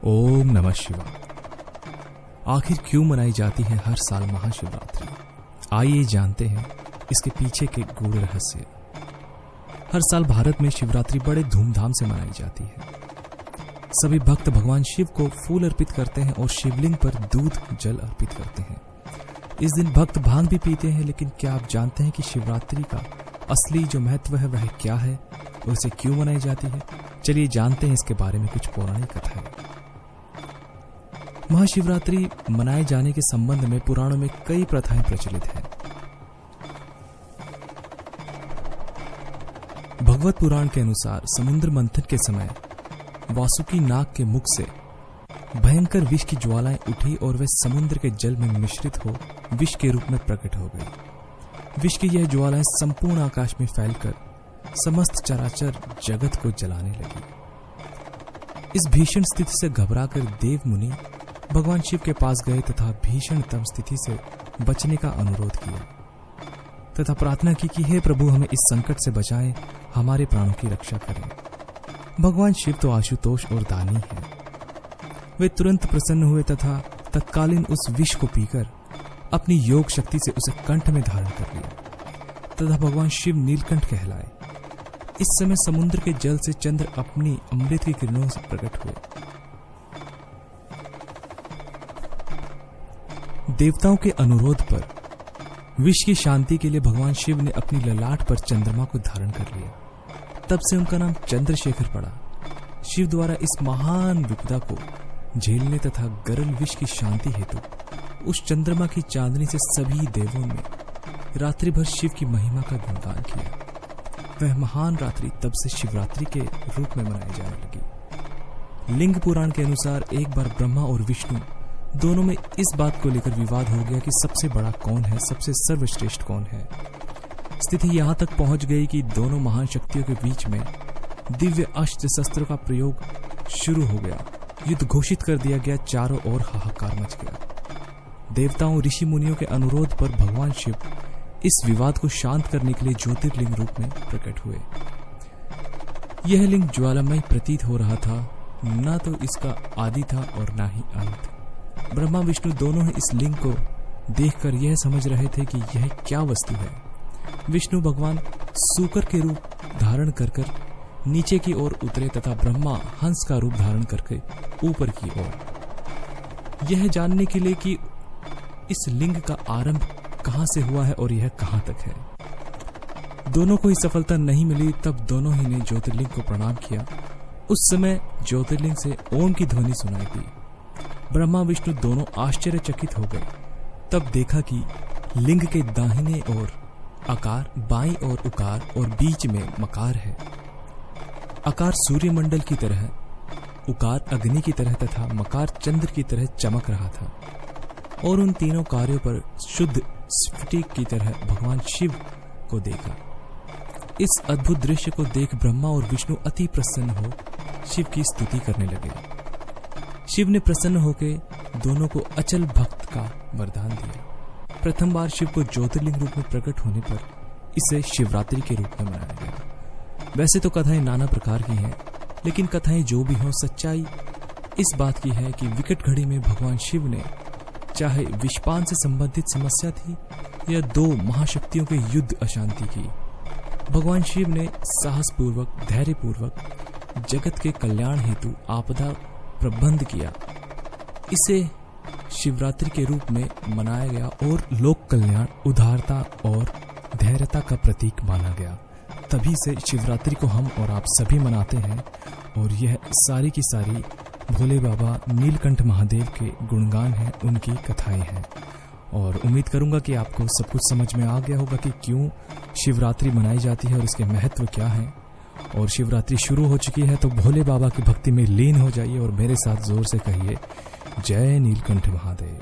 ओम नमः शिवाय। आखिर क्यों मनाई जाती है हर साल महाशिवरात्रि? आइए जानते हैं इसके पीछे के गूढ़ रहस्य। हर साल भारत में शिवरात्रि बड़े धूमधाम से मनाई जाती है। सभी भक्त भगवान शिव को फूल अर्पित करते हैं और शिवलिंग पर दूध जल अर्पित करते हैं। इस दिन भक्त भांग भी पीते हैं, लेकिन क्या आप जानते हैं कि शिवरात्रि का असली जो महत्व है वह क्या है और इसे क्यों मनाई जाती है? चलिए जानते हैं इसके बारे में कुछ पौराणिक कथाएं। महाशिवरात्रि मनाए जाने के संबंध में पुराणों में कई प्रथाएं प्रचलित हैं। भगवत पुराण के अनुसार समुद्र मंथन के समय वासुकी नाग के मुख से भयंकर विष की ज्वालाएं उठी और वे समुद्र के जल में मिश्रित हो विष के रूप में प्रकट हो गई। विष की यह ज्वालाएं संपूर्ण आकाश में फैलकर समस्त चराचर जगत को जलाने लगी। इस भीषण स्थिति से घबराकर देव मुनि भगवान शिव के पास गए तथा भीषणतम स्थिति से बचने का अनुरोध किया तथा प्रार्थना की कि हे प्रभु, हमें इस संकट से बचाएं, हमारे प्राणों की रक्षा करें। भगवान शिव तो आशुतोष और दानी हैं। वे तुरंत प्रसन्न हुए तथा तत्कालीन उस विष को पीकर अपनी योग शक्ति से उसे कंठ में धारण कर लिया तथा भगवान शिव नीलकंठ कहलाए। इस समय समुद्र के जल से चंद्र अपनी अमृत की किरणों से प्रकट हुए। देवताओं के अनुरोध पर विष की शांति के लिए भगवान शिव ने अपनी ललाट पर चंद्रमा को धारण कर लिया। तब से उनका नाम चंद्रशेखर पड़ा। शिव द्वारा इस महान विपदा को झेलने तथा गरल विष की शांति हेतु उस चंद्रमा की चांदनी से सभी देवों ने रात्रि भर शिव की महिमा का गुणगान किया। वह महान रात्रि तब से शिवरात्रि के रूप में मनाई जाने लगी। लिंग पुराण के अनुसार एक बार ब्रह्मा और विष्णु दोनों में इस बात को लेकर विवाद हो गया कि सबसे बड़ा कौन है, सबसे सर्वश्रेष्ठ कौन है। स्थिति यहां तक पहुंच गई कि दोनों महान शक्तियों के बीच में दिव्य अस्त्र शस्त्रों का प्रयोग शुरू हो गया। युद्ध घोषित कर दिया गया। चारों ओर हाहाकार मच गया। देवताओं ऋषि मुनियों के अनुरोध पर भगवान शिव इस विवाद को शांत करने के लिए ज्योतिर्लिंग रूप में प्रकट हुए। यह लिंग ज्वालामय प्रतीत हो रहा था, न तो इसका आदि था और न ही अंत। ब्रह्मा विष्णु दोनों ही इस लिंग को देखकर यह समझ रहे थे कि यह क्या वस्तु है। विष्णु भगवान सूकर के रूप धारण कर नीचे की ओर उतरे तथा ब्रह्मा हंस का रूप धारण करके ऊपर की ओर। यह जानने के लिए कि इस लिंग का आरंभ कहां से हुआ है और यह कहां तक है। दोनों को ही सफलता नहीं मिली। तब दोनों ही ने ज्योतिर्लिंग को प्रणाम किया। उस समय ज्योतिर्लिंग से ओम की ध्वनि सुनाई दी। ब्रह्मा विष्णु दोनों आश्चर्यचकित हो गए। तब देखा कि लिंग के दाहिने ओर आकार, बाईं ओर उकार और बीच में मकार है। आकार सूर्यमंडल की तरह, उकार अग्नि की तरह तथा मकार चंद्र की तरह चमक रहा था और उन तीनों कार्यों पर शुद्ध स्फटिक की तरह भगवान शिव को देखा। इस अद्भुत दृश्य को देख ब्रह्मा और विष्णु अति प्रसन्न हो शिव की स्तुति करने लगे। शिव ने प्रसन्न होकर दोनों को अचल भक्त का वरदान दिया। प्रथम बार शिव को ज्योतिर्लिंग रूप में प्रकट होने पर इसे शिवरात्रि के रूप में मनाया गया। वैसे तो कथाएं नाना प्रकार की हैं, लेकिन कथाएं जो भी हों, सच्चाई इस बात की है कि विकट घड़ी में भगवान शिव ने, चाहे विषपान से संबंधित समस्या थी या दो महाशक्तियों के युद्ध अशांति की, भगवान शिव ने साहसपूर्वक, धैर्यपूर्वक जगत के कल्याण हेतु आपदा प्रबंध किया। इसे शिवरात्रि के रूप में मनाया गया और लोक कल्याण, उदारता और धैर्यता का प्रतीक माना गया। तभी से शिवरात्रि को हम और आप सभी मनाते हैं और यह सारी की सारी भोले बाबा नीलकंठ महादेव के गुणगान हैं, उनकी कथाएं हैं। और उम्मीद करूंगा कि आपको सब कुछ समझ में आ गया होगा कि क्यों शिवरात्रि मनाई जाती है और इसके महत्व क्या है। और शिवरात्रि शुरू हो चुकी है तो भोले बाबा की भक्ति में लीन हो जाइए और मेरे साथ जोर से कहिए, जय नीलकंठ महादेव।